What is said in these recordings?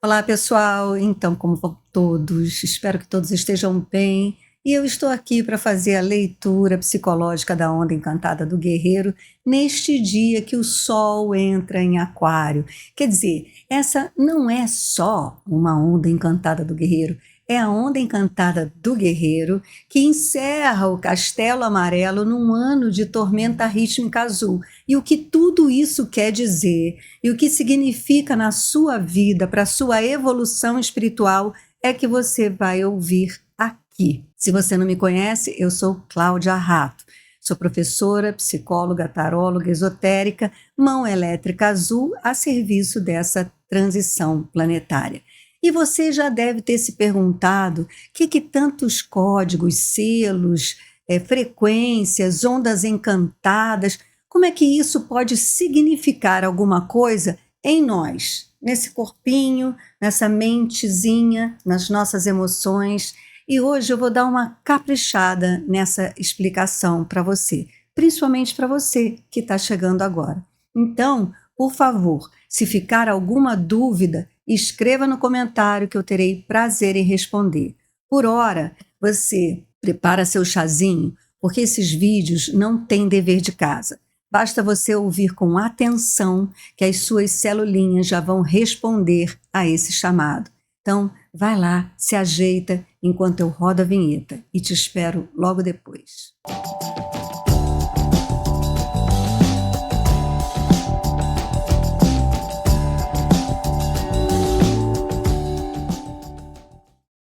Olá, pessoal. Então, como vão todos? Espero que todos estejam bem. E eu estou aqui para fazer a leitura psicológica da onda encantada do guerreiro neste dia que o Sol entra em Aquário. Quer dizer, essa não é só uma onda encantada do guerreiro, é a onda encantada do guerreiro que encerra o Castelo Amarelo num ano de tormenta rítmica azul. E o que tudo isso quer dizer? E o que significa na sua vida, para a sua evolução espiritual, é que você vai ouvir aqui. Se você não me conhece, eu sou Cláudia Rato. Sou professora, psicóloga, taróloga, esotérica, mão elétrica azul a serviço dessa transição planetária. E você já deve ter se perguntado que tantos códigos, selos, frequências, ondas encantadas, como é que isso pode significar alguma coisa em nós, nesse corpinho, nessa mentezinha, nas nossas emoções. E hoje eu vou dar uma caprichada nessa explicação para você, principalmente para você que está chegando agora. Então, por favor, se ficar alguma dúvida, escreva no comentário que eu terei prazer em responder. Por hora, você prepara seu chazinho, porque esses vídeos não têm dever de casa. Basta você ouvir com atenção que as suas celulinhas já vão responder a esse chamado. Então, vai lá, se ajeita enquanto eu rodo a vinheta e te espero logo depois.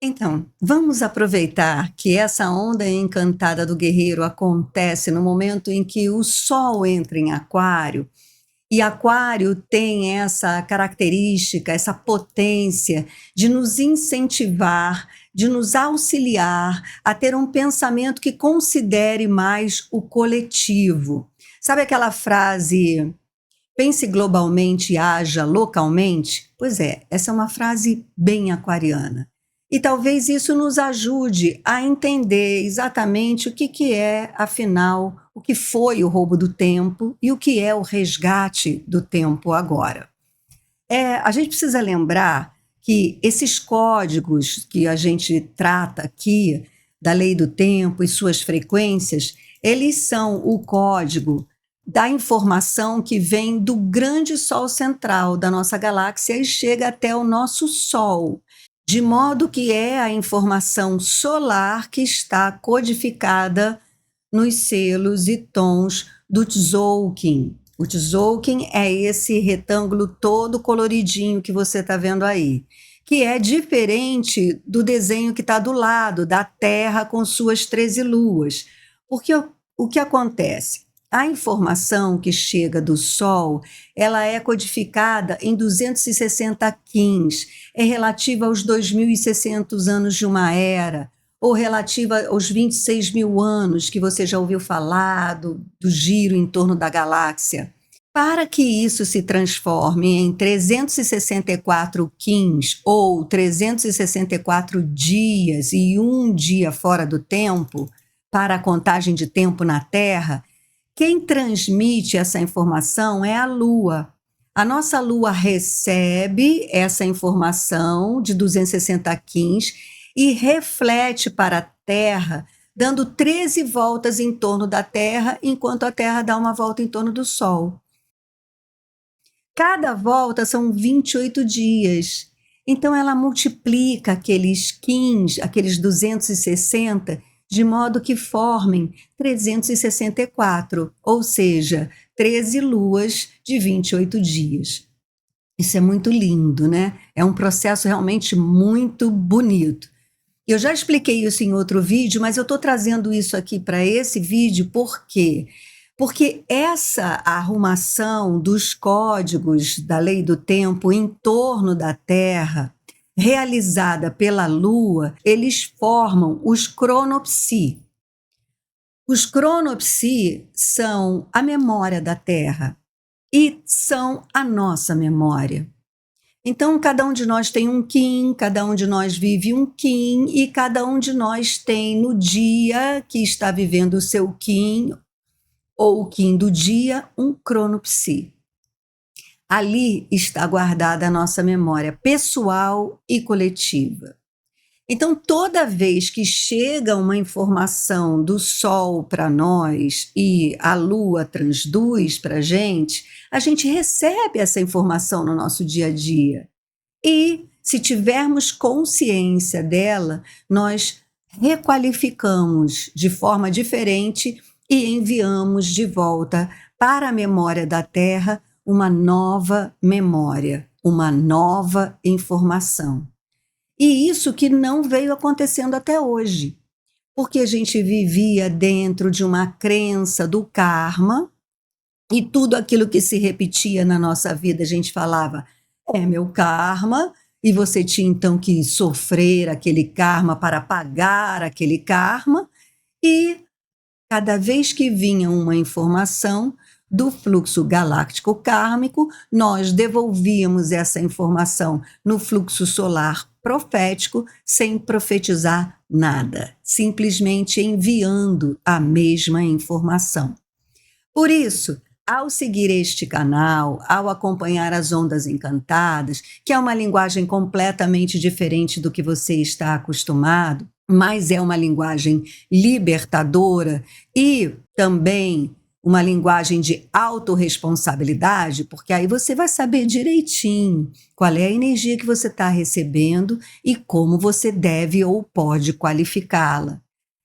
Então, vamos aproveitar que essa onda encantada do guerreiro acontece no momento em que o Sol entra em Aquário. E Aquário tem essa característica, essa potência de nos incentivar, de nos auxiliar a ter um pensamento que considere mais o coletivo. Sabe aquela frase, pense globalmente e haja localmente? Pois é, essa é uma frase bem aquariana. E talvez isso nos ajude a entender exatamente o que é, afinal, o que foi o roubo do tempo e o que é o resgate do tempo agora. A gente precisa lembrar que esses códigos que a gente trata aqui, da lei do tempo e suas frequências, eles são o código da informação que vem do grande Sol central da nossa galáxia e chega até o nosso Sol. De modo que é a informação solar que está codificada nos selos e tons do Tzolk'in. O Tzolk'in é esse retângulo todo coloridinho que você está vendo aí, que é diferente do desenho que está do lado, da Terra com suas 13 luas. Porque o que acontece? A informação que chega do Sol, ela é codificada em 260 Qins, é relativa aos 2.600 anos de uma era, ou relativa aos 26 mil anos que você já ouviu falar do giro em torno da galáxia. Para que isso se transforme em 364 Qins, ou 364 dias e um dia fora do tempo, para a contagem de tempo na Terra, quem transmite essa informação é a Lua. A nossa Lua recebe essa informação de 260 Qins e reflete para a Terra, dando 13 voltas em torno da Terra, enquanto a Terra dá uma volta em torno do Sol. Cada volta são 28 dias. Então, ela multiplica aqueles Qins, aqueles 260, de modo que formem 364, ou seja, 13 luas de 28 dias. Isso é muito lindo, né? É um processo realmente muito bonito. Eu já expliquei isso em outro vídeo, mas eu estou trazendo isso aqui para esse vídeo por quê? Porque essa arrumação dos códigos da lei do tempo em torno da Terra, realizada pela Lua, eles formam os cronopsi. Os cronopsi são a memória da Terra e são a nossa memória. Então, cada um de nós tem um Qin, cada um de nós vive um Qin e cada um de nós tem no dia que está vivendo o seu Qin ou o Qin do dia, um cronopsi. Ali está guardada a nossa memória pessoal e coletiva. Então, toda vez que chega uma informação do Sol para nós e a Lua transduz para a gente recebe essa informação no nosso dia a dia. E, se tivermos consciência dela, nós requalificamos de forma diferente e enviamos de volta para a memória da Terra uma nova memória, uma nova informação. E isso que não veio acontecendo até hoje, porque a gente vivia dentro de uma crença do karma e tudo aquilo que se repetia na nossa vida, a gente falava, é meu karma, e você tinha então que sofrer aquele karma para pagar aquele karma, e cada vez que vinha uma informação do fluxo galáctico kármico, nós devolvíamos essa informação no fluxo solar profético sem profetizar nada, simplesmente enviando a mesma informação. Por isso, ao seguir este canal, ao acompanhar as ondas encantadas, que é uma linguagem completamente diferente do que você está acostumado, mas é uma linguagem libertadora e também uma linguagem de autorresponsabilidade, porque aí você vai saber direitinho qual é a energia que você está recebendo e como você deve ou pode qualificá-la.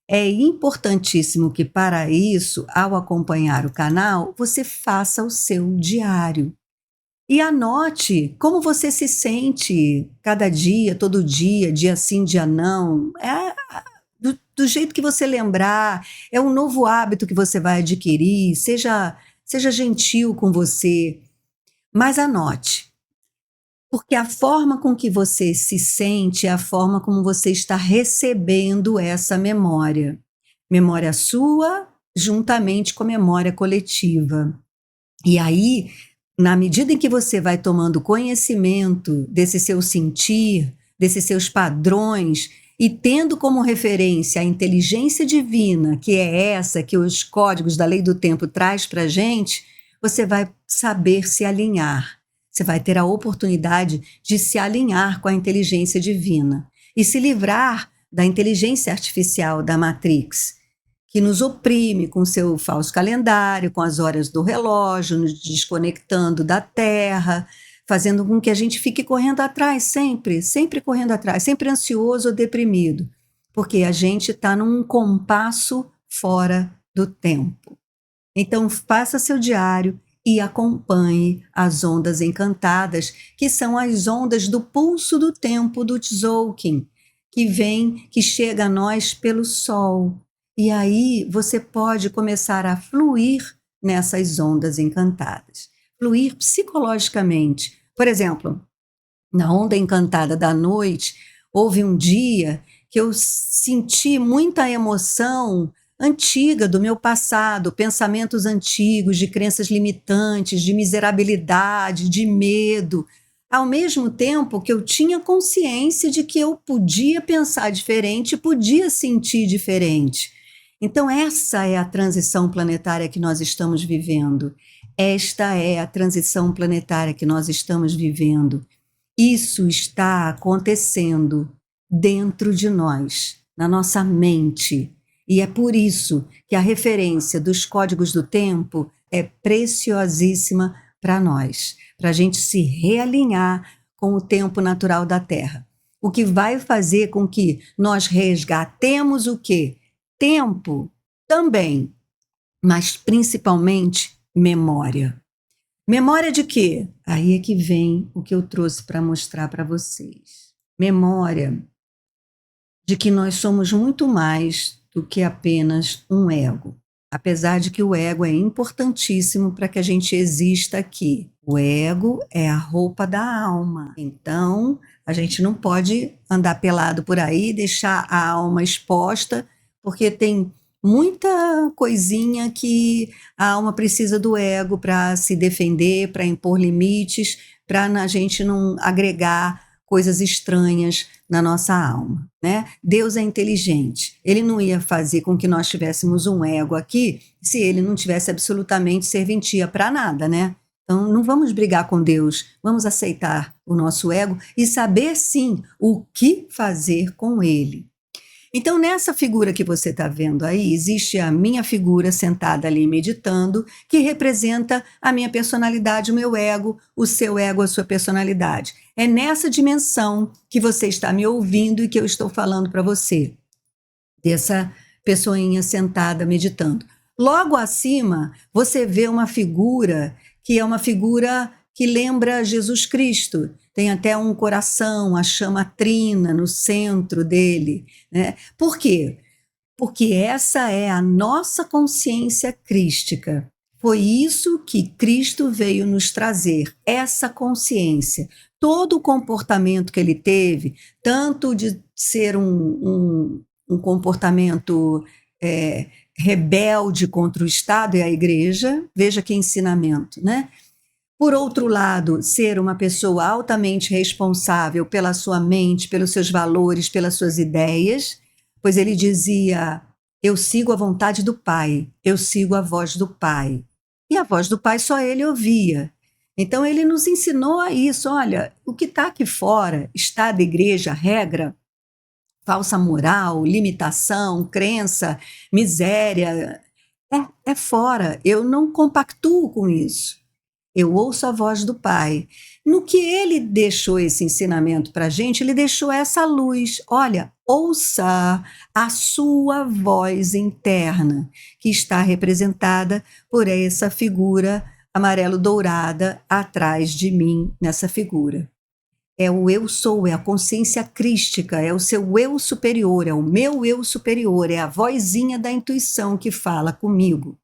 É importantíssimo que, para isso, ao acompanhar o canal, você faça o seu diário. E anote como você se sente cada dia, todo dia sim, dia não. Do jeito que você lembrar, é um novo hábito que você vai adquirir, seja gentil com você, mas anote. Porque a forma com que você se sente é a forma como você está recebendo essa memória. Memória sua, juntamente com a memória coletiva. E aí, na medida em que você vai tomando conhecimento desse seu sentir, desses seus padrões, e tendo como referência a inteligência divina, que é essa que os códigos da lei do tempo traz para a gente, você vai saber se alinhar. Você vai ter a oportunidade de se alinhar com a inteligência divina e se livrar da inteligência artificial da Matrix, que nos oprime com seu falso calendário, com as horas do relógio, nos desconectando da Terra, fazendo com que a gente fique correndo atrás sempre correndo atrás, sempre ansioso ou deprimido, porque a gente está num compasso fora do tempo. Então, faça seu diário e acompanhe as ondas encantadas, que são as ondas do pulso do tempo do Tzolk'in, que chega a nós pelo Sol. E aí você pode começar a fluir nessas ondas encantadas. Fluir psicologicamente. Por exemplo, na onda encantada da noite, houve um dia que eu senti muita emoção antiga do meu passado, pensamentos antigos de crenças limitantes, de miserabilidade, de medo, ao mesmo tempo que eu tinha consciência de que eu podia pensar diferente, podia sentir diferente. Então essa é a transição planetária que nós estamos vivendo. Esta é a transição planetária que nós estamos vivendo. Isso está acontecendo dentro de nós, na nossa mente. E é por isso que a referência dos códigos do tempo é preciosíssima para nós, para a gente se realinhar com o tempo natural da Terra. O que vai fazer com que nós resgatemos o quê? Tempo também, mas principalmente memória. Memória de quê? Aí é que vem o que eu trouxe para mostrar para vocês. Memória de que nós somos muito mais do que apenas um ego. Apesar de que o ego é importantíssimo para que a gente exista aqui. O ego é a roupa da alma. Então, a gente não pode andar pelado por aí e deixar a alma exposta, porque tem muita coisinha que a alma precisa do ego para se defender, para impor limites, para a gente não agregar coisas estranhas na nossa alma, né? Deus é inteligente. Ele não ia fazer com que nós tivéssemos um ego aqui se ele não tivesse absolutamente serventia para nada, né? Então, não vamos brigar com Deus, vamos aceitar o nosso ego e saber, sim, o que fazer com ele. Então, nessa figura que você está vendo aí, existe a minha figura sentada ali meditando, que representa a minha personalidade, o meu ego, o seu ego, a sua personalidade. É nessa dimensão que você está me ouvindo e que eu estou falando para você, dessa pessoinha sentada meditando. Logo acima, você vê uma figura que é uma figura que lembra Jesus Cristo. Tem até um coração, a chama trina no centro dele, né? Por quê? Porque essa é a nossa consciência crística. Foi isso que Cristo veio nos trazer, essa consciência. Todo o comportamento que ele teve, tanto de ser um comportamento rebelde contra o Estado e a igreja, veja que ensinamento, né? Por outro lado, ser uma pessoa altamente responsável pela sua mente, pelos seus valores, pelas suas ideias, pois ele dizia: eu sigo a vontade do Pai, eu sigo a voz do Pai. E a voz do Pai só ele ouvia. Então ele nos ensinou a isso. Olha, o que está aqui fora, Estado, igreja, regra, falsa moral, limitação, crença, miséria, é fora. Eu não compactuo com isso. Eu ouço a voz do Pai. No que ele deixou esse ensinamento para a gente, ele deixou essa luz. Olha, ouça a sua voz interna, que está representada por essa figura amarelo-dourada atrás de mim, nessa figura. É o eu sou, é a consciência crística, é o seu eu superior, é o meu eu superior, é a vozinha da intuição que fala comigo.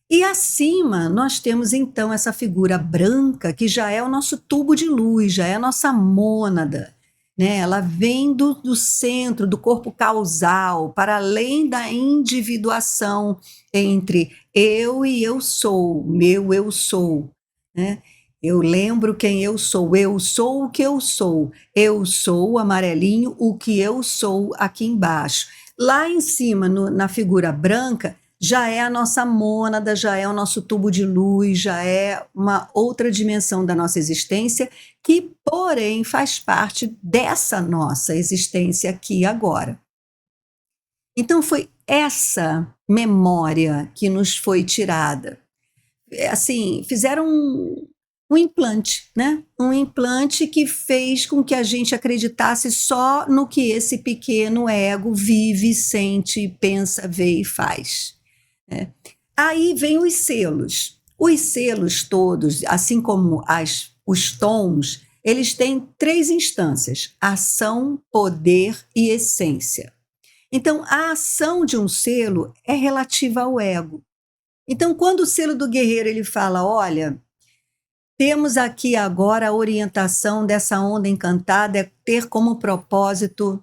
E acima nós temos então essa figura branca que já é o nosso tubo de luz, já é a nossa mônada, né? Ela vem do centro, do corpo causal, para além da individuação entre eu e eu sou, meu eu sou, né? Eu lembro quem eu sou o que eu sou o amarelinho, o que eu sou aqui embaixo. Lá em cima, na figura branca, já é a nossa mônada, já é o nosso tubo de luz, já é uma outra dimensão da nossa existência, que, porém, faz parte dessa nossa existência aqui e agora. Então, foi essa memória que nos foi tirada. Assim, fizeram um implante, né? Um implante que fez com que a gente acreditasse só no que esse pequeno ego vive, sente, pensa, vê e faz. Aí vem os selos. Os selos todos, assim como os tons, eles têm 3 instâncias: ação, poder e essência. Então, a ação de um selo é relativa ao ego. Então, quando o selo do guerreiro ele fala: olha, temos aqui agora a orientação dessa onda encantada é ter como propósito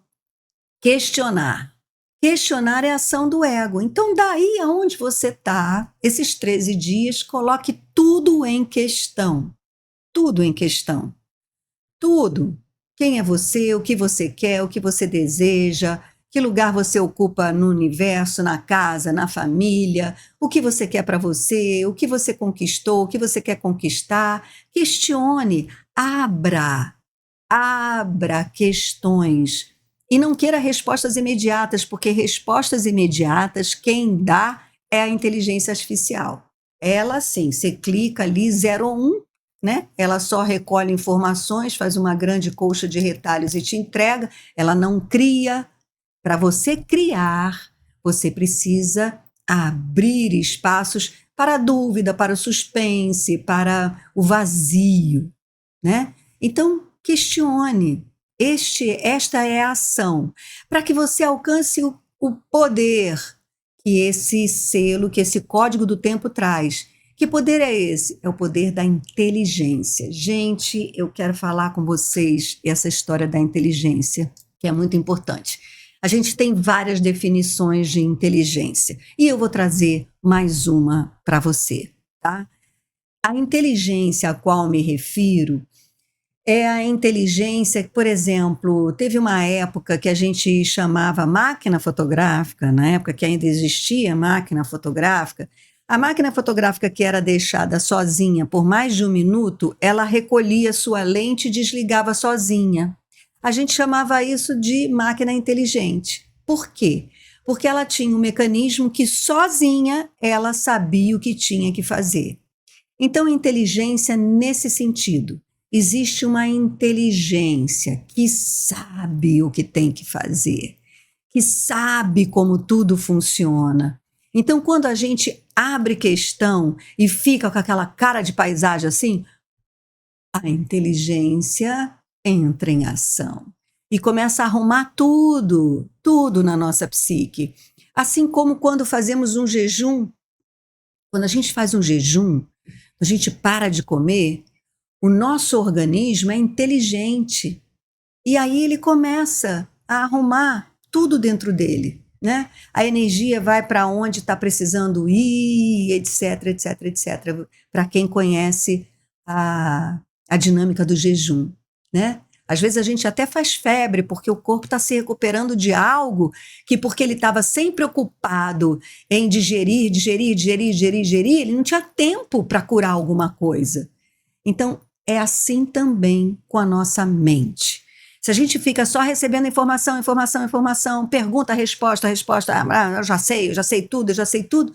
questionar. Questionar é a ação do ego. Então, daí aonde você está, esses 13 dias, coloque tudo em questão. Tudo em questão. Tudo. Quem é você, o que você quer, o que você deseja, que lugar você ocupa no universo, na casa, na família, o que você quer para você, o que você conquistou, o que você quer conquistar. Questione, abra questões. E não queira respostas imediatas, porque respostas imediatas, quem dá é a inteligência artificial. Ela, sim, você clica ali, 0 ou 1, né? Ela só recolhe informações, faz uma grande colcha de retalhos e te entrega. Ela não cria. Para você criar, você precisa abrir espaços para a dúvida, para o suspense, para o vazio, né? Então, questione. Esta é a ação, para que você alcance o poder que esse selo, que esse código do tempo traz. Que poder é esse? É o poder da inteligência. Gente, eu quero falar com vocês essa história da inteligência, que é muito importante. A gente tem várias definições de inteligência e eu vou trazer mais uma para você, tá? A inteligência a qual me refiro é a inteligência, por exemplo, teve uma época que a gente chamava máquina fotográfica, na época que ainda existia máquina fotográfica, A máquina fotográfica que era deixada sozinha por mais de 1 minuto, ela recolhia sua lente e desligava sozinha. A gente chamava isso de máquina inteligente. Por quê? Porque ela tinha um mecanismo que sozinha ela sabia o que tinha que fazer. Então, inteligência nesse sentido. Existe uma inteligência que sabe o que tem que fazer, que sabe como tudo funciona. Então, quando a gente abre questão e fica com aquela cara de paisagem assim, a inteligência entra em ação e começa a arrumar tudo, tudo na nossa psique. Assim como quando fazemos um jejum, quando a gente faz um jejum, a gente para de comer, o nosso organismo é inteligente. E aí ele começa a arrumar tudo dentro dele, né? A energia vai para onde está precisando ir, etc, etc, etc. Para quem conhece a dinâmica do jejum, né? Às vezes a gente até faz febre porque o corpo está se recuperando de algo que, porque ele estava sempre ocupado em digerir, ele não tinha tempo para curar alguma coisa. Então, é assim também com a nossa mente. Se a gente fica só recebendo informação, pergunta, resposta, eu já sei tudo,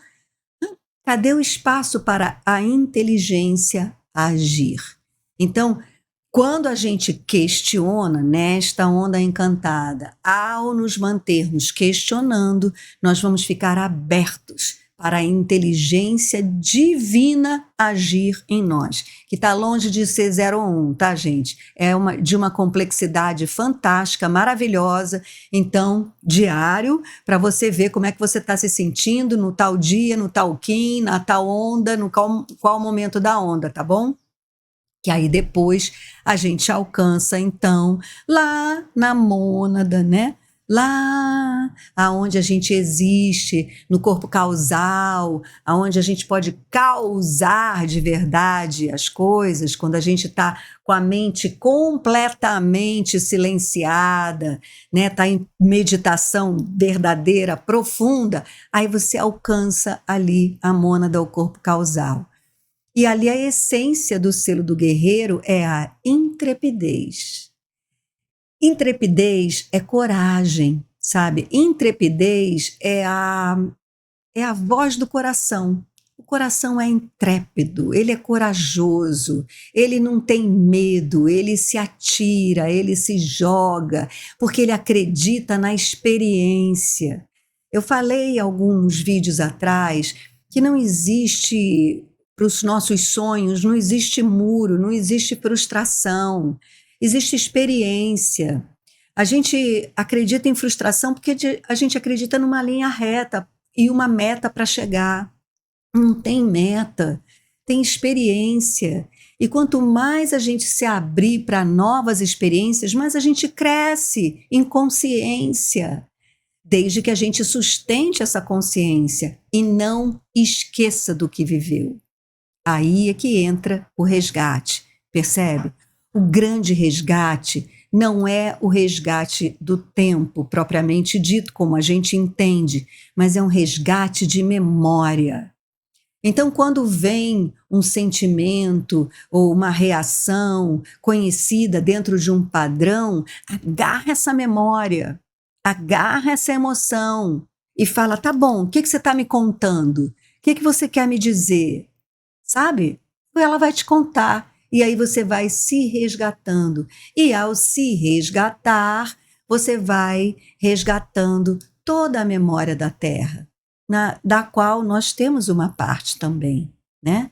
cadê o espaço para a inteligência agir? Então, quando a gente questiona nesta onda encantada, ao nos mantermos questionando, nós vamos ficar abertos para a inteligência divina agir em nós, que está longe de ser 0 ou 1, tá, gente? É de uma complexidade fantástica, maravilhosa. Então, diário, para você ver como é que você está se sentindo no tal dia, no tal kim, na tal onda, no qual momento da onda, tá bom? Que aí depois a gente alcança, então, lá na mônada, né? Lá aonde a gente existe, no corpo causal, aonde a gente pode causar de verdade as coisas, quando a gente está com a mente completamente silenciada, né? Está em meditação verdadeira, profunda, aí você alcança ali a mônada, o corpo causal. E ali a essência do selo do guerreiro é a intrepidez. Intrepidez é coragem, sabe? Intrepidez é a voz do coração. O coração é intrépido, ele é corajoso, ele não tem medo, ele se atira, ele se joga, porque ele acredita na experiência. Eu falei alguns vídeos atrás que não existe, para os nossos sonhos, não existe muro, não existe frustração, existe experiência. A gente acredita em frustração porque a gente acredita numa linha reta e uma meta para chegar. Não tem meta, tem experiência. E quanto mais a gente se abrir para novas experiências, mais a gente cresce em consciência, desde que a gente sustente essa consciência e não esqueça do que viveu. Aí é que entra o resgate, percebe? O grande resgate não é o resgate do tempo propriamente dito, como a gente entende, mas é um resgate de memória. Então, quando vem um sentimento ou uma reação conhecida dentro de um padrão, agarra essa memória, agarra essa emoção e fala, tá bom, o que você está me contando? O que você quer me dizer? Sabe? Ela vai te contar e aí você vai se resgatando. E ao se resgatar, você vai resgatando toda a memória da Terra, da qual nós temos uma parte também, né?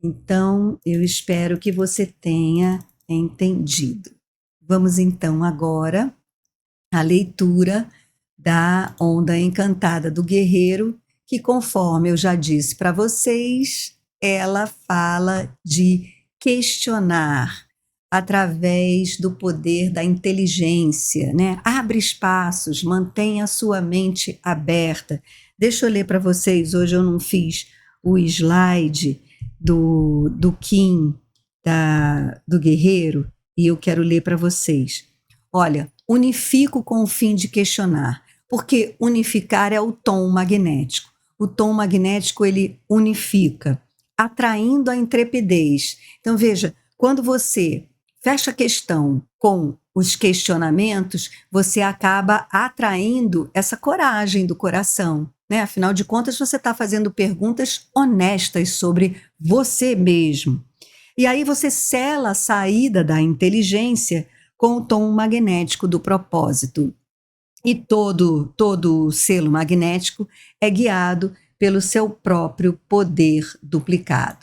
Então, eu espero que você tenha entendido. Vamos então agora à leitura da onda encantada do guerreiro, que, conforme eu já disse para vocês, ela fala de questionar através do poder da inteligência, né? Abre espaços, mantenha a sua mente aberta. Deixa eu ler para vocês, hoje eu não fiz o slide do Kim, do guerreiro, e eu quero ler para vocês. Olha, unifico com o fim de questionar, porque unificar é o tom magnético. o tom magnético ele unifica, atraindo a intrepidez. Então veja, quando você fecha a questão com os questionamentos, você acaba atraindo essa coragem do coração, né? Afinal de contas, você está fazendo perguntas honestas sobre você mesmo. E aí você sela a saída da inteligência com o tom magnético do propósito. E todo selo magnético é guiado pelo seu próprio poder duplicado.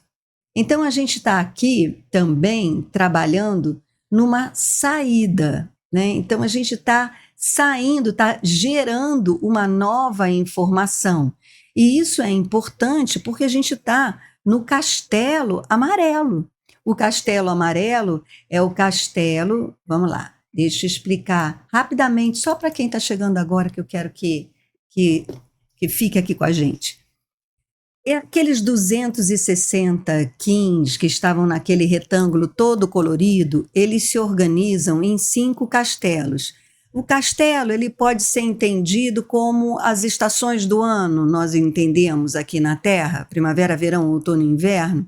Então a gente está aqui também trabalhando numa saída, né? Então a gente está saindo, está gerando uma nova informação. E isso é importante porque a gente está no castelo amarelo. O castelo amarelo é o castelo, vamos lá, deixa eu explicar rapidamente, só para quem está chegando agora, que eu quero que fique aqui com a gente. É aqueles 260 quins que estavam naquele retângulo todo colorido, eles se organizam em 5 castelos. O castelo ele pode ser entendido como as estações do ano, nós entendemos aqui na Terra, primavera, verão, outono e inverno.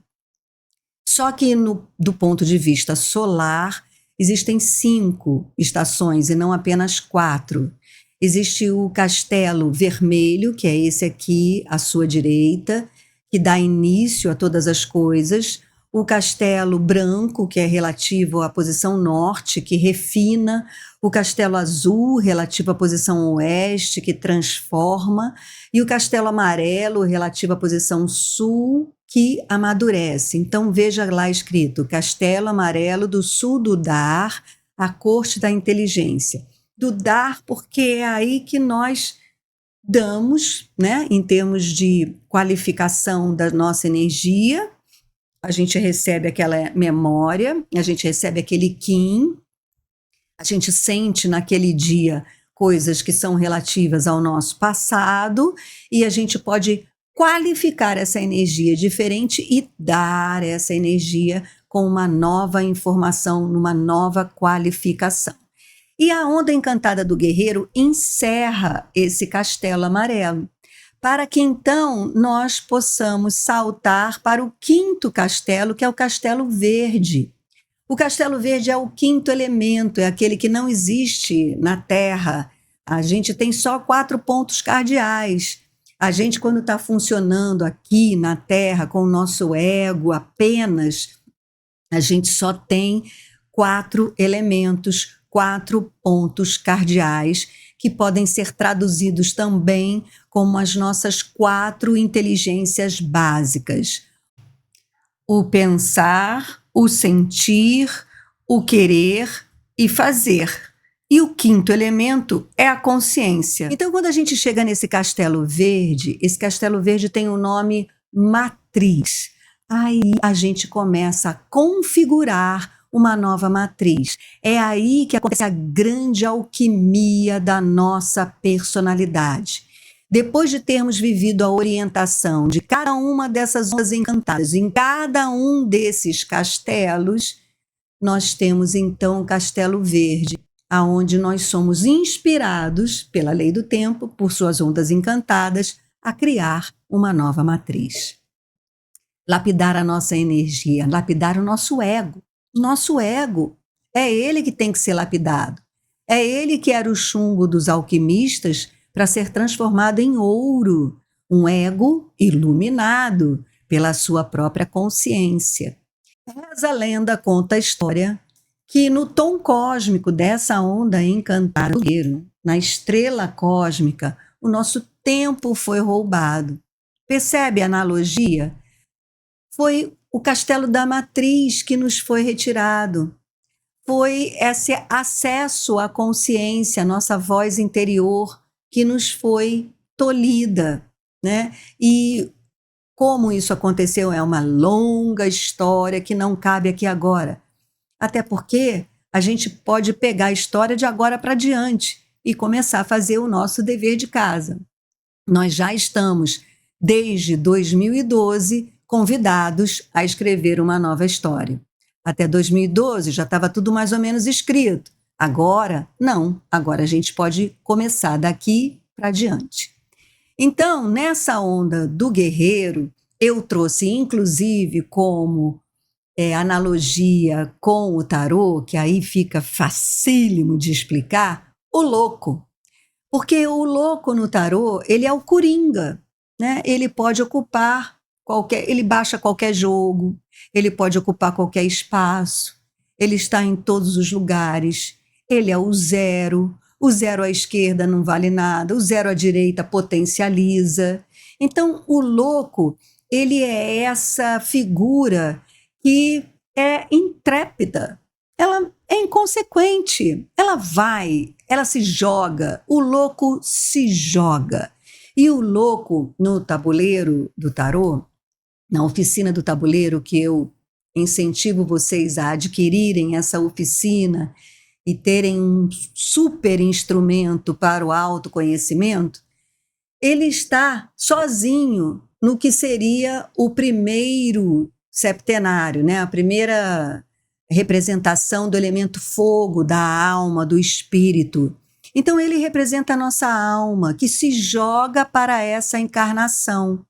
Só que do ponto de vista solar, existem 5 estações e não apenas 4. Existe o castelo vermelho, que é esse aqui à sua direita, que dá início a todas as coisas. O castelo branco, que é relativo à posição norte, que refina. O castelo azul, relativo à posição oeste, que transforma. E o castelo amarelo, relativo à posição sul, que amadurece. Então veja lá escrito, castelo amarelo do sul do Dar, a corte da inteligência. Do dar, porque é aí que nós damos, né, em termos de qualificação da nossa energia, a gente recebe aquela memória, a gente recebe aquele Kim, a gente sente naquele dia coisas que são relativas ao nosso passado e a gente pode qualificar essa energia diferente e dar essa energia com uma nova informação, numa nova qualificação. E a onda encantada do guerreiro encerra esse castelo amarelo, para que então nós possamos saltar para o 5º castelo, que é o castelo verde. O castelo verde é o 5º elemento, é aquele que não existe na Terra. A gente tem só 4 pontos cardeais. A gente, quando está funcionando aqui na Terra com o nosso ego apenas, a gente só tem 4 elementos, 4 pontos cardeais, que podem ser traduzidos também como as nossas 4 inteligências básicas. O pensar, o sentir, o querer e fazer. E o 5º elemento é a consciência. Então, quando a gente chega nesse castelo verde, esse castelo verde tem o nome matriz. Aí a gente começa a configurar uma nova matriz. É aí que acontece a grande alquimia da nossa personalidade. Depois de termos vivido a orientação de cada uma dessas ondas encantadas, em cada um desses castelos, nós temos então o castelo verde, aonde nós somos inspirados pela lei do tempo, por suas ondas encantadas, a criar uma nova matriz. Lapidar a nossa energia, lapidar o nosso ego. Nosso ego, é ele que tem que ser lapidado. É ele que era o chumbo dos alquimistas para ser transformado em ouro, um ego iluminado pela sua própria consciência. Reza a lenda, conta a história, que no tom cósmico dessa onda encantada, na estrela cósmica, o nosso tempo foi roubado. Percebe a analogia? Foi o castelo da matriz que nos foi retirado. Foi esse acesso à consciência, à nossa voz interior, que nos foi tolhida, né? E como isso aconteceu é uma longa história que não cabe aqui agora. Até porque a gente pode pegar a história de agora para diante e começar a fazer o nosso dever de casa. Nós já estamos, desde 2012, convidados a escrever uma nova história. Até 2012 já estava tudo mais ou menos escrito. Agora, não. Agora a gente pode começar daqui para diante. Então, nessa onda do guerreiro, eu trouxe inclusive como analogia com o tarô, que aí fica facílimo de explicar, o louco. Porque o louco no tarô, ele é o coringa, né? Ele pode ocupar ele baixa qualquer jogo, ele pode ocupar qualquer espaço, ele está em todos os lugares, ele é o zero à esquerda não vale nada, o zero à direita potencializa. Então, o louco, ele é essa figura que é intrépida, ela é inconsequente, ela se joga, o louco se joga. E o louco no tabuleiro do tarô, na oficina do tabuleiro, que eu incentivo vocês a adquirirem essa oficina e terem um super instrumento para o autoconhecimento, ele está sozinho no que seria o primeiro septenário, né? A primeira representação do elemento fogo, da alma, do espírito. Então ele representa a nossa alma, que se joga para essa encarnação.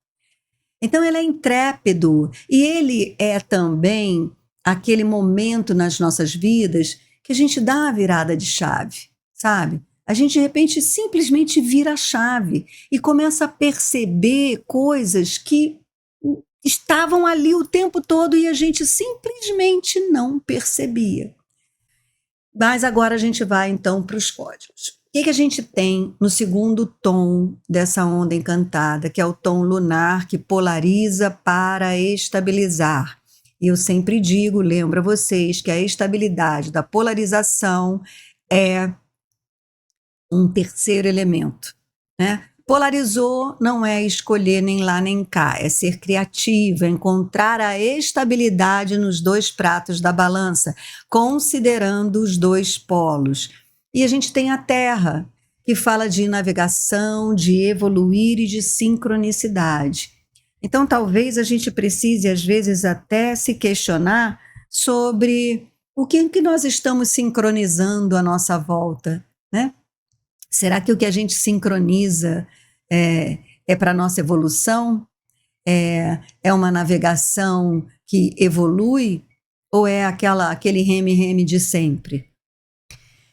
Então ele é intrépido e ele é também aquele momento nas nossas vidas que a gente dá a virada de chave, sabe? A gente de repente simplesmente vira a chave e começa a perceber coisas que estavam ali o tempo todo e a gente simplesmente não percebia. Mas agora a gente vai então para os códigos. O que a gente tem no segundo tom dessa onda encantada, que é o tom lunar, que polariza para estabilizar? E eu sempre digo, lembro a vocês, que a estabilidade da polarização é um terceiro elemento, né? Polarizou não é escolher nem lá nem cá, é ser criativa, encontrar a estabilidade nos dois pratos da balança, considerando os dois polos. E a gente tem a Terra, que fala de navegação, de evoluir e de sincronicidade. Então, talvez a gente precise, às vezes, até se questionar sobre o que nós estamos sincronizando à nossa volta, né? Será que o que a gente sincroniza é para a nossa evolução? É uma navegação que evolui? Ou é aquele reme-reme de sempre?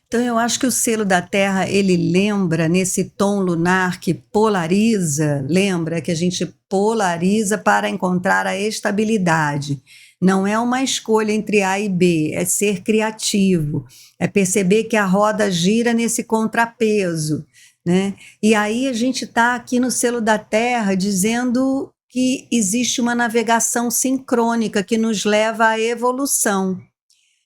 Então, eu acho que o selo da Terra, ele lembra, nesse tom lunar que polariza, lembra que a gente polariza para encontrar a estabilidade. Não é uma escolha entre A e B, é ser criativo, é perceber que a roda gira nesse contrapeso, né? E aí a gente está aqui no selo da Terra dizendo que existe uma navegação sincrônica que nos leva à evolução.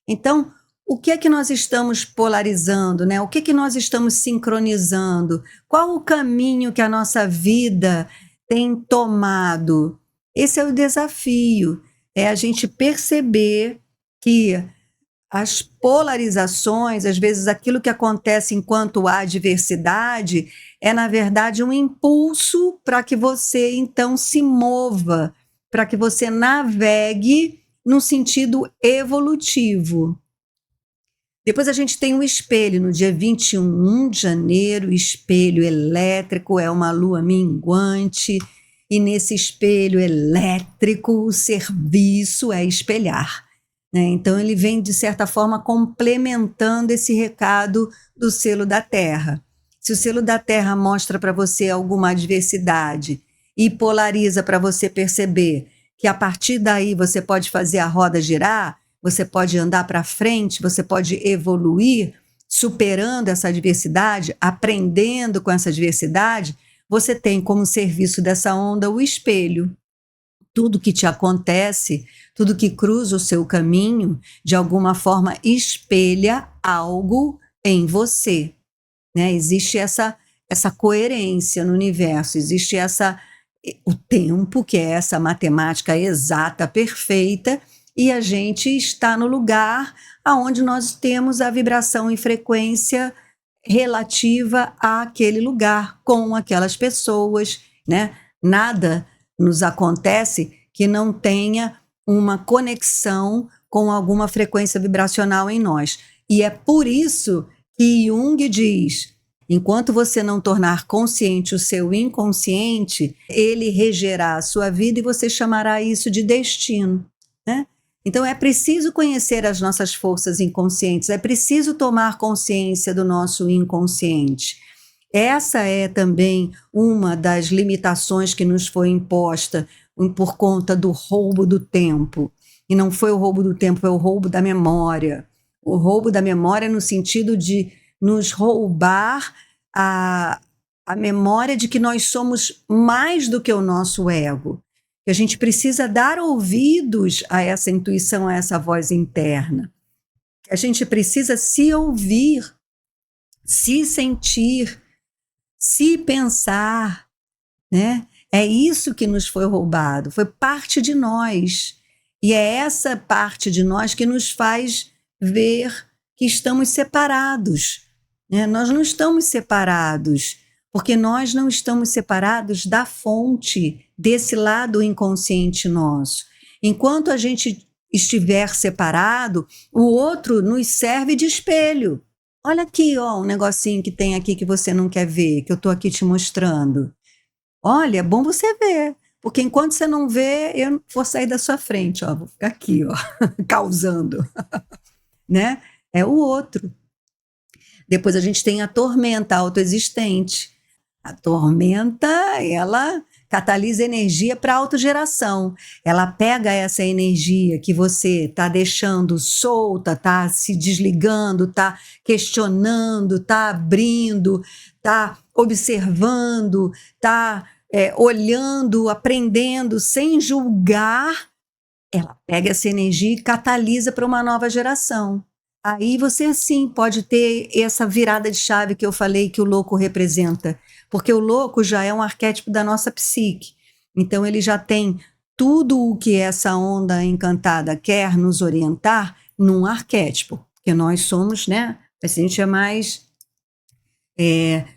Então, o que é que nós estamos polarizando, né? O que é que nós estamos sincronizando? Qual o caminho que a nossa vida tem tomado? Esse é o desafio, é a gente perceber que as polarizações, às vezes aquilo que acontece enquanto há diversidade, é na verdade um impulso para que você então se mova, para que você navegue no sentido evolutivo. Depois a gente tem o espelho, no dia 21 de janeiro, espelho elétrico, é uma lua minguante, e nesse espelho elétrico o serviço é espelhar, né? Então ele vem, de certa forma, complementando esse recado do selo da Terra. Se o selo da Terra mostra para você alguma adversidade e polariza para você perceber que a partir daí você pode fazer a roda girar, você pode andar para frente, você pode evoluir, superando essa adversidade, aprendendo com essa adversidade, você tem como serviço dessa onda o espelho. Tudo que te acontece, tudo que cruza o seu caminho, de alguma forma espelha algo em você, né? Existe essa coerência no universo, existe o tempo, que é essa matemática exata, perfeita, e a gente está no lugar aonde nós temos a vibração e frequência relativa àquele lugar, com aquelas pessoas, né? Nada nos acontece que não tenha uma conexão com alguma frequência vibracional em nós. E é por isso que Jung diz Enquanto você não tornar consciente o seu inconsciente, ele regerá a sua vida e você chamará isso de destino, né? Então é preciso conhecer as nossas forças inconscientes, é preciso tomar consciência do nosso inconsciente. Essa é também uma das limitações que nos foi imposta por conta do roubo do tempo. E não foi o roubo do tempo, foi o roubo da memória. O roubo da memória no sentido de nos roubar a, a memória de que nós somos mais do que o nosso ego. Que a gente precisa dar ouvidos a essa intuição, a essa voz interna. Que a gente precisa se ouvir, se sentir, se pensar, né? É isso que nos foi roubado, foi parte de nós. E é essa parte de nós que nos faz ver que estamos separados, né? Nós não estamos separados, porque nós não estamos separados da fonte, desse lado inconsciente nosso. Enquanto a gente estiver separado, o outro nos serve de espelho. Olha aqui, ó, um negocinho que tem aqui que você não quer ver, que eu estou aqui te mostrando. Olha, é bom você ver, porque enquanto você não vê, eu vou sair da sua frente, ó, vou ficar aqui, ó, causando, né? É o outro. Depois a gente tem a tormenta autoexistente. A tormenta, ela catalisa energia para autogeração. Ela pega essa energia que você está deixando solta, está se desligando, está questionando, está abrindo, está observando, está olhando, aprendendo, sem julgar. Ela pega essa energia e catalisa para uma nova geração. Aí você, sim, pode ter essa virada de chave que eu falei que o louco representa, porque o louco já é um arquétipo da nossa psique. Então, ele já tem tudo o que essa onda encantada quer nos orientar num arquétipo, porque nós somos, né? A gente é mais,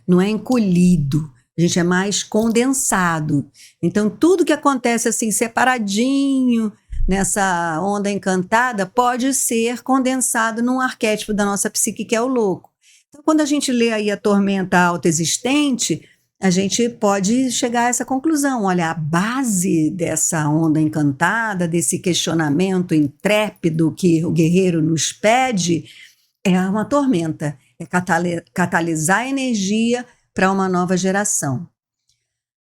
não é encolhido, a gente é mais condensado. Então, tudo que acontece assim, separadinho, nessa onda encantada, pode ser condensado num arquétipo da nossa psique, que é o louco. Então, quando a gente lê aí a tormenta autoexistente, a gente pode chegar a essa conclusão. Olha, a base dessa onda encantada, desse questionamento intrépido que o guerreiro nos pede, é uma tormenta, é catalisar a energia para uma nova geração.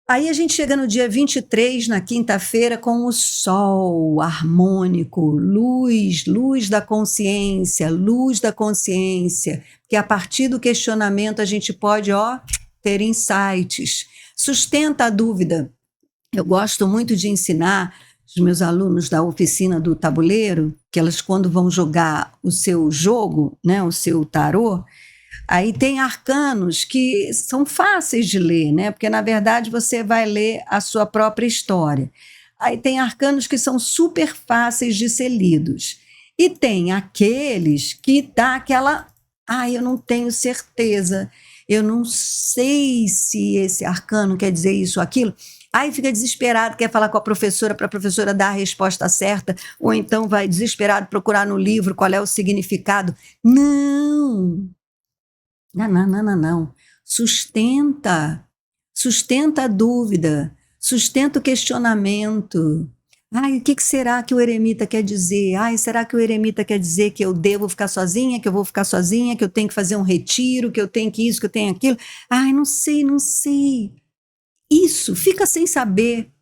Aí a gente chega no dia 23, na quinta-feira, com o sol harmônico, luz da consciência, que a partir do questionamento a gente pode, ter insights. Sustenta a dúvida. Eu gosto muito de ensinar os meus alunos da oficina do tabuleiro, que elas, quando vão jogar o seu jogo, né, o seu tarô, aí tem arcanos que são fáceis de ler, né? Porque, na verdade, você vai ler a sua própria história. Aí tem arcanos que são super fáceis de ser lidos. E tem aqueles que dá aquela... eu não tenho certeza, eu não sei se esse arcano quer dizer isso ou aquilo. Aí fica desesperado, quer falar com a professora para a professora dar a resposta certa, ou então vai desesperado procurar no livro qual é o significado. Não! Não. Sustenta a dúvida, sustenta o questionamento. O que será que o eremita quer dizer? Será que o eremita quer dizer que eu devo ficar sozinha, que eu vou ficar sozinha, que eu tenho que fazer um retiro, que eu tenho que isso, que eu tenho aquilo? Não sei. Isso, fica sem saber.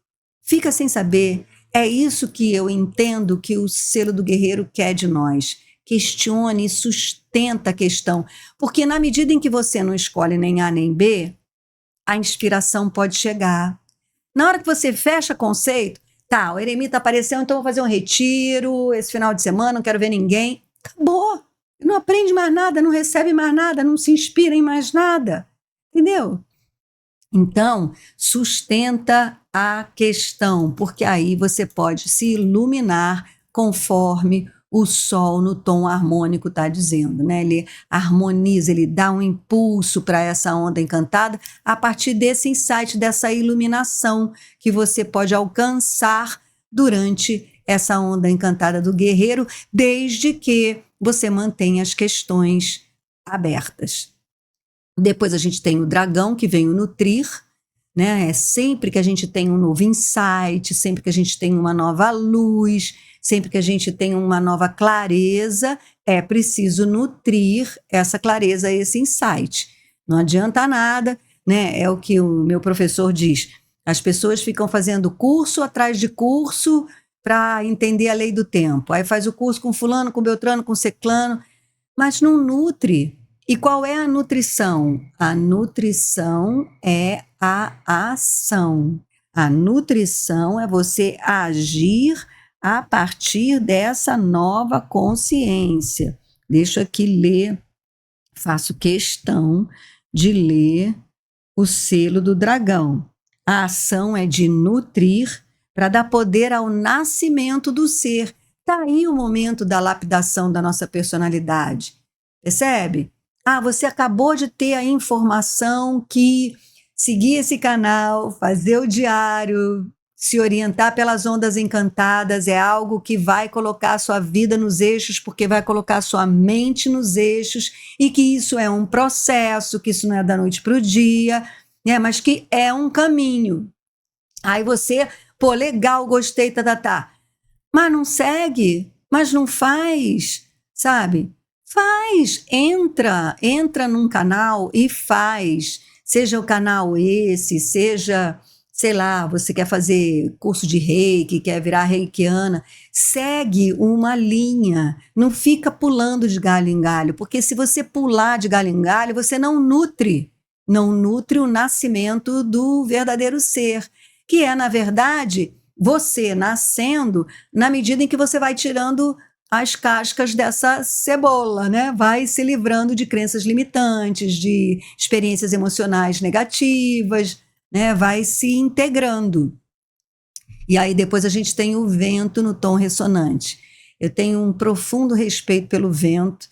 É isso que eu entendo que o selo do guerreiro quer de nós. Questione e sustenta a questão. Porque na medida em que você não escolhe nem A nem B, a inspiração pode chegar. Na hora que você fecha conceito, o eremita apareceu, então vou fazer um retiro esse final de semana, não quero ver ninguém. Acabou. Não aprende mais nada, não recebe mais nada, não se inspira em mais nada. Entendeu? Então, sustenta a questão, porque aí você pode se iluminar conforme o sol no tom harmônico está dizendo, né? Ele harmoniza, ele dá um impulso para essa onda encantada a partir desse insight, dessa iluminação que você pode alcançar durante essa onda encantada do guerreiro, desde que você mantenha as questões abertas. Depois a gente tem o dragão, que vem o nutrir, né? É sempre que a gente tem um novo insight, sempre que a gente tem uma nova luz, sempre que a gente tem uma nova clareza, é preciso nutrir essa clareza, esse insight. Não adianta nada, né? É o que o meu professor diz. As pessoas ficam fazendo curso atrás de curso para entender a lei do tempo. Aí faz o curso com fulano, com beltrano, com ciclano, mas não nutre. E qual é a nutrição? A nutrição é a ação. A nutrição é você agir a partir dessa nova consciência. Deixa eu aqui ler, faço questão de ler o selo do dragão. A ação é de nutrir para dar poder ao nascimento do ser. Está aí o momento da lapidação da nossa personalidade. Percebe? Você acabou de ter a informação que seguir esse canal, fazer o diário, se orientar pelas ondas encantadas é algo que vai colocar a sua vida nos eixos, porque vai colocar a sua mente nos eixos, e que isso é um processo, que isso não é da noite para o dia, né, mas que é um caminho. Aí você, pô, legal, gostei, tá. Mas não segue, mas não faz, sabe? Faz, entra num canal e faz, seja o canal esse, seja, sei lá, você quer fazer curso de reiki, quer virar reikiana, segue uma linha, não fica pulando de galho em galho, porque se você pular de galho em galho, você não nutre o nascimento do verdadeiro ser, que é, na verdade, você nascendo na medida em que você vai tirando as cascas dessa cebola, né? Vai se livrando de crenças limitantes, de experiências emocionais negativas, né? Vai se integrando. E aí depois a gente tem o vento no tom ressonante. Eu tenho um profundo respeito pelo vento,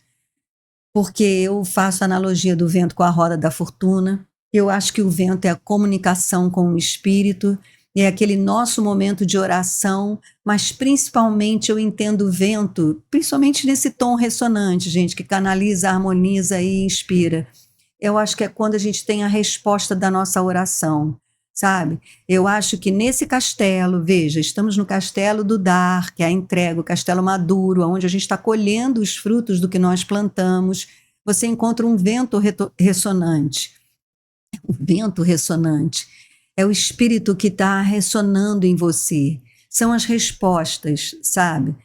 porque eu faço a analogia do vento com a roda da fortuna. Eu acho que o vento é a comunicação com o espírito, é aquele nosso momento de oração, mas principalmente eu entendo o vento, principalmente nesse tom ressonante, gente, que canaliza, harmoniza e inspira. Eu acho que é quando a gente tem a resposta da nossa oração, sabe? Eu acho que nesse castelo, veja, estamos no castelo do dar, que é a entrega, o castelo maduro, onde a gente está colhendo os frutos do que nós plantamos. Você encontra um vento ressonante. O vento ressonante é o espírito que está ressonando em você. São as respostas, sabe?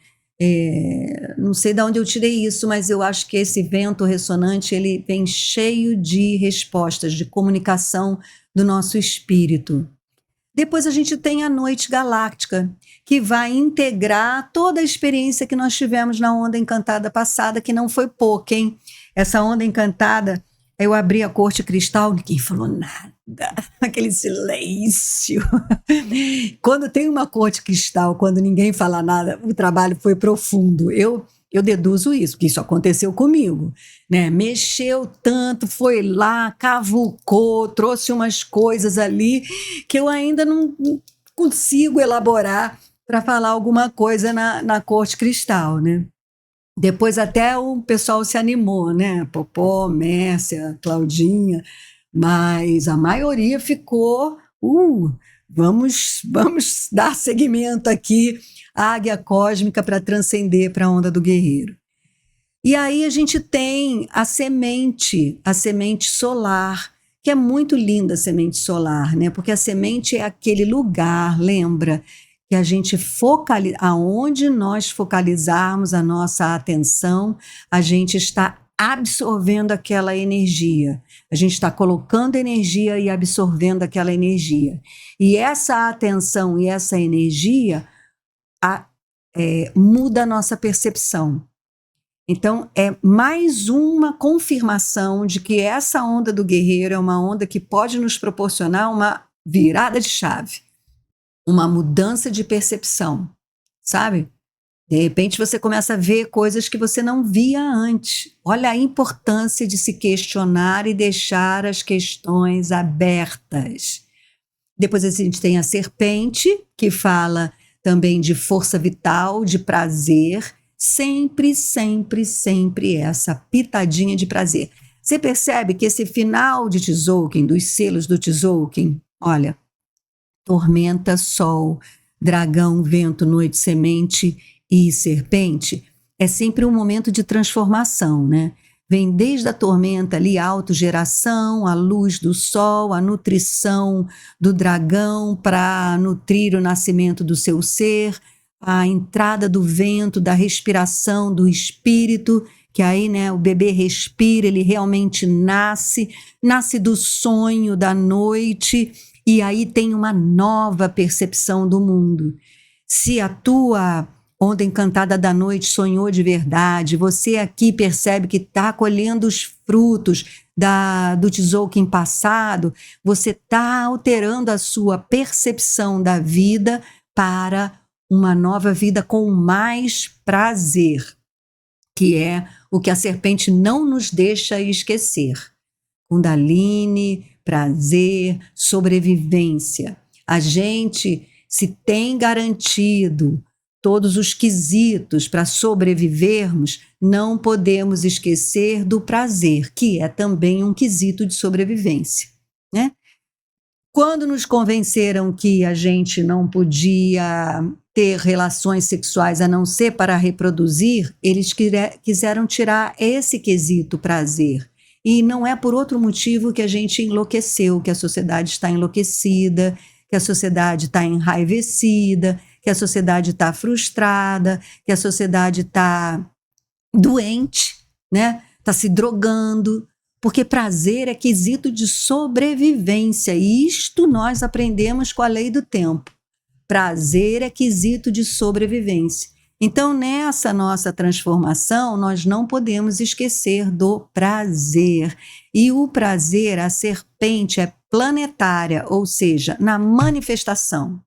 Não sei de onde eu tirei isso, mas eu acho que esse vento ressonante ele vem cheio de respostas, de comunicação do nosso espírito. Depois a gente tem a noite galáctica, que vai integrar toda a experiência que nós tivemos na onda encantada passada, que não foi pouca, hein? Essa onda encantada, eu abri a corte cristal, ninguém falou nada, aquele silêncio. Quando tem uma corte cristal, quando ninguém fala nada, o trabalho foi profundo. Eu deduzo isso, porque isso aconteceu comigo, né? Mexeu tanto, foi lá, cavucou, trouxe umas coisas ali que eu ainda não consigo elaborar para falar alguma coisa na corte cristal, né? Depois até o pessoal se animou, né? Popó, Mércia, Claudinha, mas a maioria ficou, vamos dar seguimento aqui à águia cósmica para transcender para a onda do guerreiro. E aí a gente tem a semente solar, que é muito linda a semente solar, né? Porque a semente é aquele lugar, lembra, que a gente aonde nós focalizarmos a nossa atenção, a gente está absorvendo aquela energia. A gente está colocando energia e absorvendo aquela energia. E essa atenção e essa energia muda a nossa percepção. Então, é mais uma confirmação de que essa onda do guerreiro é uma onda que pode nos proporcionar uma virada de chave, uma mudança de percepção, sabe? De repente você começa a ver coisas que você não via antes. Olha a importância de se questionar e deixar as questões abertas. Depois a gente tem a serpente, que fala também de força vital, de prazer, sempre essa pitadinha de prazer. Você percebe que esse final de Tzolk'in, dos selos do Tzolk'in, olha, tormenta, sol, dragão, vento, noite, semente e serpente, é sempre um momento de transformação, né? Vem desde a tormenta ali, a autogeração, a luz do sol, a nutrição do dragão para nutrir o nascimento do seu ser, a entrada do vento, da respiração do espírito, que aí, né, o bebê respira, ele realmente nasce do sonho da noite, e aí tem uma nova percepção do mundo. Se a tua onda encantada da noite sonhou de verdade, você aqui percebe que está colhendo os frutos do Tzolk'in passado, você está alterando a sua percepção da vida para uma nova vida com mais prazer, que é o que a serpente não nos deixa esquecer. Kundalini, prazer, sobrevivência. A gente, se tem garantido todos os quesitos para sobrevivermos, não podemos esquecer do prazer, que é também um quesito de sobrevivência, né? Quando nos convenceram que a gente não podia ter relações sexuais a não ser para reproduzir, eles quiseram tirar esse quesito prazer. E não é por outro motivo que a gente enlouqueceu, que a sociedade está enlouquecida, que a sociedade está enraivecida, que a sociedade está frustrada, que a sociedade está doente, né? Está se drogando, porque prazer é quesito de sobrevivência, e isto nós aprendemos com a lei do tempo. Prazer é quesito de sobrevivência. Então, nessa nossa transformação, nós não podemos esquecer do prazer. E o prazer, a serpente é planetária, ou seja, na manifestação.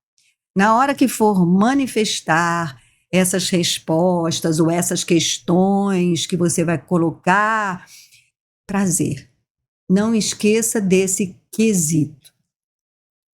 Na hora que for manifestar essas respostas ou essas questões que você vai colocar, prazer. Não esqueça desse quesito.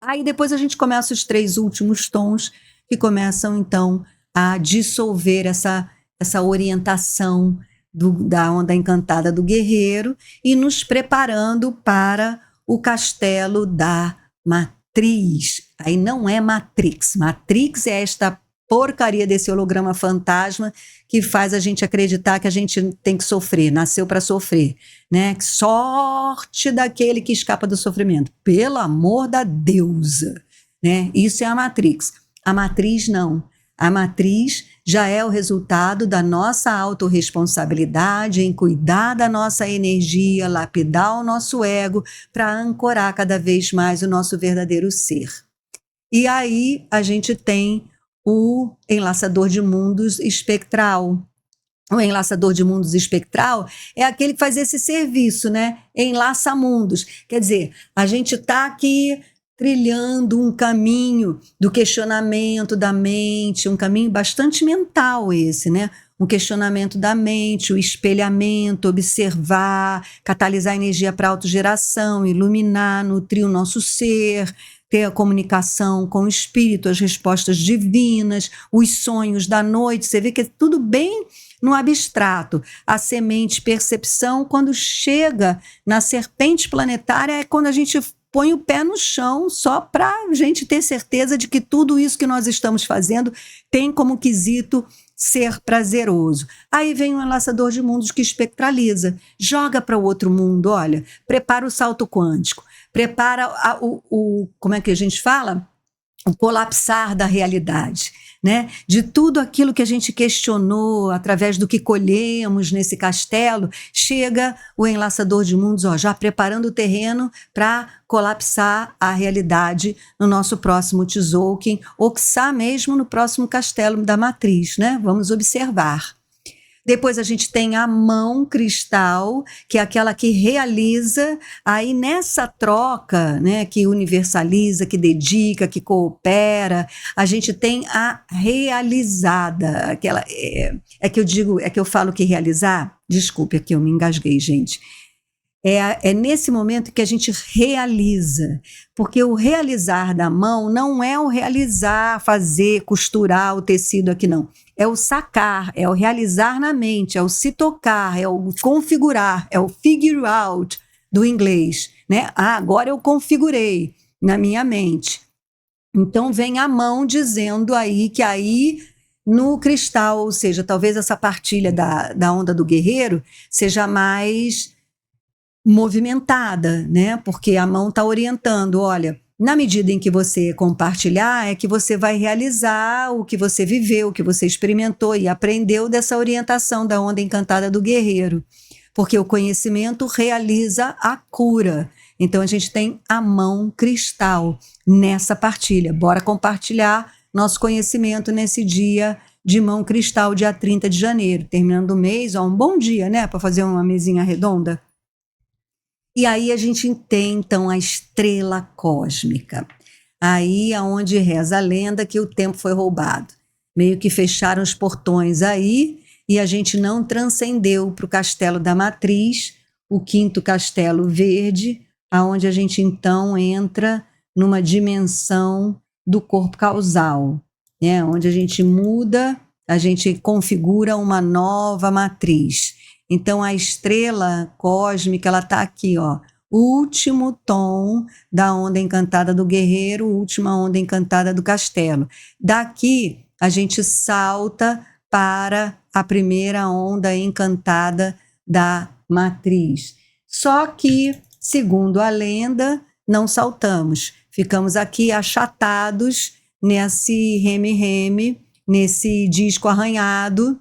Aí depois a gente começa os 3 últimos tons, que começam então a dissolver essa orientação da onda encantada do guerreiro e nos preparando para o castelo da matriz. Aí não é Matrix. Matrix é esta porcaria desse holograma fantasma que faz a gente acreditar que a gente tem que sofrer, nasceu para sofrer, né? Sorte daquele que escapa do sofrimento. Pelo amor da deusa, né? Isso é a Matrix. A matriz não. A matriz já é o resultado da nossa autorresponsabilidade em cuidar da nossa energia, lapidar o nosso ego para ancorar cada vez mais o nosso verdadeiro ser. E aí a gente tem o enlaçador de mundos espectral. O enlaçador de mundos espectral é aquele que faz esse serviço, né? Enlaça mundos. Quer dizer, a gente está aqui trilhando um caminho do questionamento da mente, um caminho bastante mental esse, né? Um questionamento da mente, o espelhamento, observar, catalisar a energia para autogeração, iluminar, nutrir o nosso ser, ter a comunicação com o espírito, as respostas divinas, os sonhos da noite. Você vê que é tudo bem no abstrato. A semente percepção, quando chega na serpente planetária, é quando a gente põe o pé no chão, só para a gente ter certeza de que tudo isso que nós estamos fazendo tem como quesito ser prazeroso. Aí vem um enlaçador de mundos que espectraliza, joga para o outro mundo, olha, prepara o salto quântico, prepara como é que a gente fala? O colapsar da realidade, né? De tudo aquilo que a gente questionou através do que colhemos nesse castelo, chega o enlaçador de mundos, ó, já preparando o terreno para colapsar a realidade no nosso próximo Tzolk'in, ou quiçá mesmo no próximo castelo da matriz, né? Vamos observar. Depois a gente tem a mão cristal, que é aquela que realiza, aí nessa troca, né, que universaliza, que dedica, que coopera, a gente tem a realizada, aquela, é que eu falo que realizar, desculpe, aqui eu me engasguei, gente, É nesse momento que a gente realiza, porque o realizar da mão não é o realizar, fazer, costurar o tecido aqui, não. É o sacar, é o realizar na mente, é o se tocar, é o configurar, é o figure out do inglês, né? Ah, agora eu configurei na minha mente. Então vem a mão dizendo aí que aí no cristal, ou seja, talvez essa partilha da onda do guerreiro seja mais movimentada, né? Porque a mão está orientando, olha, na medida em que você compartilhar, é que você vai realizar o que você viveu, o que você experimentou e aprendeu dessa orientação da onda encantada do guerreiro. Porque o conhecimento realiza a cura. Então a gente tem a mão cristal nessa partilha. Bora compartilhar nosso conhecimento nesse dia de mão cristal, dia 30 de janeiro, terminando o mês, ó, um bom dia, né, para fazer uma mesinha redonda. E aí a gente tem, então, a estrela cósmica. Aí é onde reza a lenda que o tempo foi roubado. Meio que fecharam os portões aí e a gente não transcendeu para o castelo da matriz, o quinto castelo verde, aonde a gente então entra numa dimensão do corpo causal, né? Onde a gente muda, a gente configura uma nova matriz. Então a estrela cósmica, ela está aqui, ó, último tom da onda encantada do guerreiro, última onda encantada do castelo. Daqui a gente salta para a primeira onda encantada da matriz. Só que, segundo a lenda, não saltamos. Ficamos aqui achatados nesse reme-reme, nesse disco arranhado.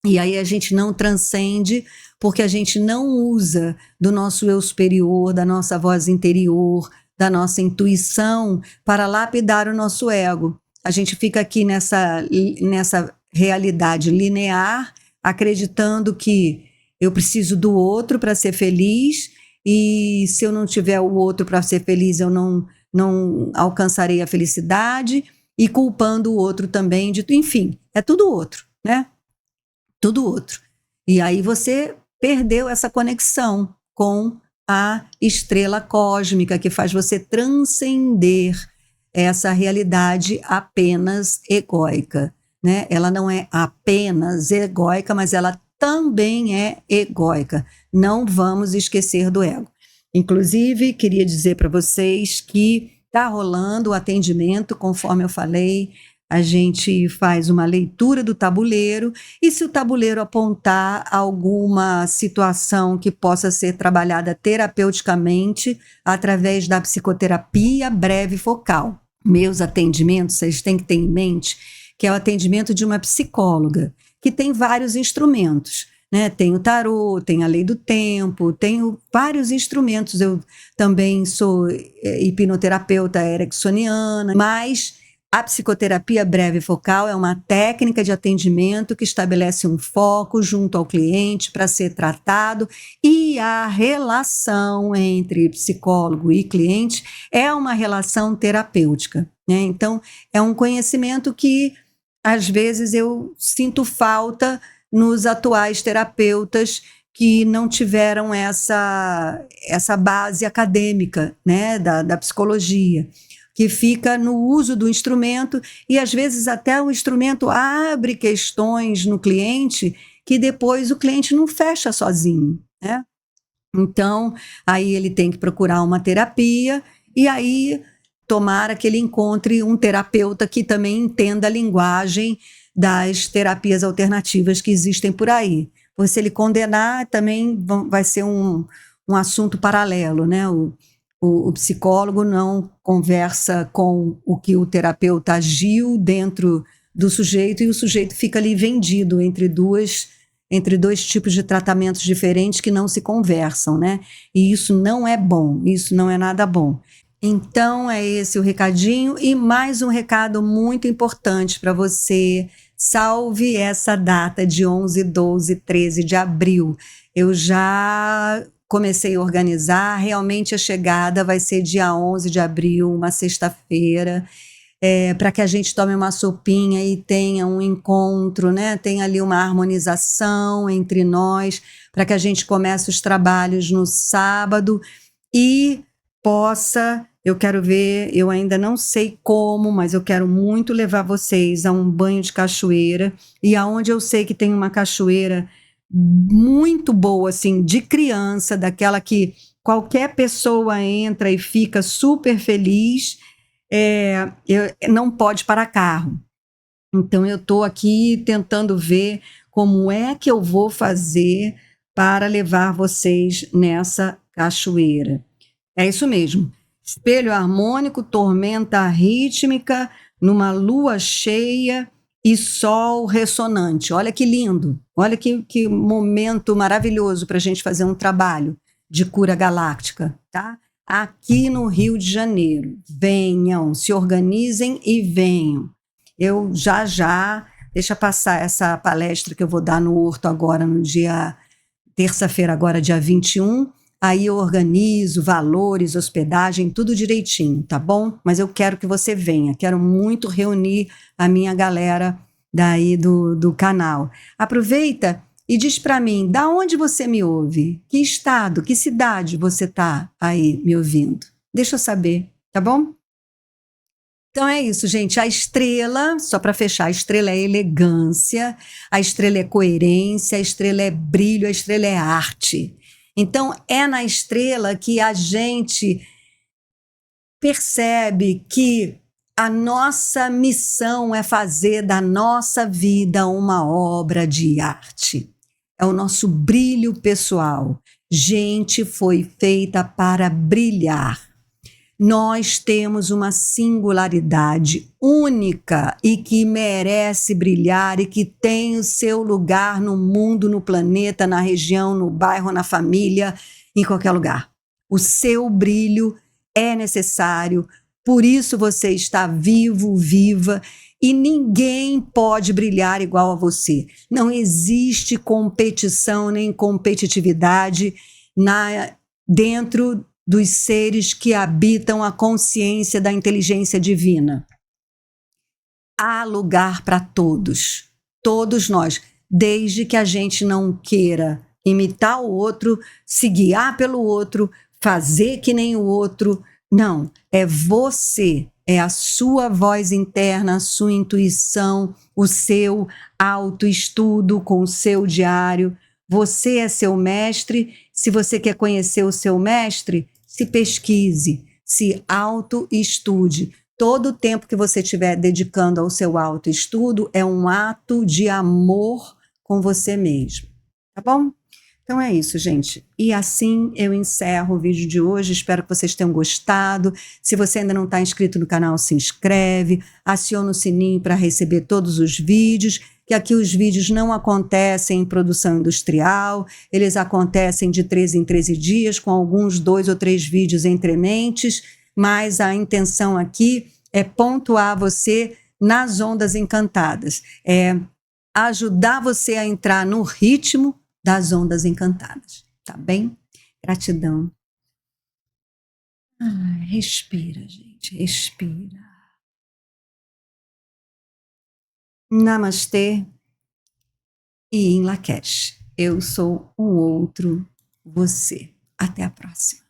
E aí a gente não transcende porque a gente não usa do nosso eu superior, da nossa voz interior, da nossa intuição para lapidar o nosso ego. A gente fica aqui nessa realidade linear, acreditando que eu preciso do outro para ser feliz e se eu não tiver o outro para ser feliz, eu não alcançarei a felicidade e culpando o outro também de, enfim, é tudo outro, né? Tudo outro. E aí você perdeu essa conexão com a estrela cósmica que faz você transcender essa realidade apenas egóica, né? Ela não é apenas egóica, mas ela também é egóica. Não vamos esquecer do ego. Inclusive, queria dizer para vocês que está rolando o atendimento, conforme eu falei. A gente faz uma leitura do tabuleiro e se o tabuleiro apontar alguma situação que possa ser trabalhada terapeuticamente através da psicoterapia breve focal. Meus atendimentos, vocês têm que ter em mente que é o atendimento de uma psicóloga, que tem vários instrumentos, né? Tem o tarô, tem a lei do tempo, tenho vários instrumentos. Eu também sou hipnoterapeuta ericksoniana, mas a psicoterapia breve focal é uma técnica de atendimento que estabelece um foco junto ao cliente para ser tratado e a relação entre psicólogo e cliente é uma relação terapêutica, né? Então, é um conhecimento que, às vezes, eu sinto falta nos atuais terapeutas que não tiveram essa base acadêmica, né, da psicologia, que fica no uso do instrumento e, às vezes, até o instrumento abre questões no cliente que depois o cliente não fecha sozinho, né? Então, aí ele tem que procurar uma terapia e aí tomara que ele encontre um terapeuta que também entenda a linguagem das terapias alternativas que existem por aí. Porque se ele condenar, também vai ser um assunto paralelo, né? O psicólogo não conversa com o que o terapeuta agiu dentro do sujeito e o sujeito fica ali vendido entre dois tipos de tratamentos diferentes que não se conversam, né? E isso não é bom, isso não é nada bom. Então é esse o recadinho e mais um recado muito importante para você. Salve essa data de 11, 12, 13 de abril. Eu já comecei a organizar, realmente a chegada vai ser dia 11 de abril, uma sexta-feira, para que a gente tome uma sopinha e tenha um encontro, né? Tenha ali uma harmonização entre nós, para que a gente comece os trabalhos no sábado e eu quero ver, eu ainda não sei como, mas eu quero muito levar vocês a um banho de cachoeira, e aonde eu sei que tem uma cachoeira muito boa, assim, de criança, daquela que qualquer pessoa entra e fica super feliz, não pode parar carro. Então eu estou aqui tentando ver como é que eu vou fazer para levar vocês nessa cachoeira. É isso mesmo. Espelho harmônico, tormenta rítmica, numa lua cheia e sol ressonante. Olha que lindo. Olha que momento maravilhoso para a gente fazer um trabalho de cura galáctica, tá? Aqui no Rio de Janeiro. Venham, se organizem e venham. Eu deixa passar essa palestra que eu vou dar no Horto agora, no dia terça-feira, agora dia 21. Aí eu organizo valores, hospedagem, tudo direitinho, tá bom? Mas eu quero que você venha, quero muito reunir a minha galera daí do canal. Aproveita e diz para mim, da onde você me ouve? Que estado, que cidade você tá aí me ouvindo? Deixa eu saber, tá bom? Então é isso, gente. A estrela, só para fechar, a estrela é elegância, a estrela é coerência, a estrela é brilho, a estrela é arte. Então é na estrela que a gente percebe que a nossa missão é fazer da nossa vida uma obra de arte. É o nosso brilho pessoal. Gente foi feita para brilhar. Nós temos uma singularidade única e que merece brilhar e que tem o seu lugar no mundo, no planeta, na região, no bairro, na família, em qualquer lugar. O seu brilho é necessário, por isso você está vivo, viva, e ninguém pode brilhar igual a você. Não existe competição nem competitividade dentro dos seres que habitam a consciência da inteligência divina. Há lugar para todos nós, desde que a gente não queira imitar o outro, se guiar pelo outro, fazer que nem o outro. Não, é você, é a sua voz interna, a sua intuição, o seu autoestudo com o seu diário. Você é seu mestre. Se você quer conhecer o seu mestre, se pesquise, se autoestude. Todo o tempo que você estiver dedicando ao seu autoestudo é um ato de amor com você mesmo, tá bom? Então é isso, gente. E assim eu encerro o vídeo de hoje. Espero que vocês tenham gostado. Se você ainda não está inscrito no canal, se inscreve, aciona o sininho para receber todos os vídeos, que aqui os vídeos não acontecem em produção industrial, eles acontecem de 13 em 13 dias, com alguns 2 ou 3 vídeos entre mentes, mas a intenção aqui é pontuar você nas ondas encantadas, é ajudar você a entrar no ritmo das ondas encantadas, tá bem? Gratidão. Respira, gente, respira. Namastê e em Lakesh. Eu sou o outro você. Até a próxima.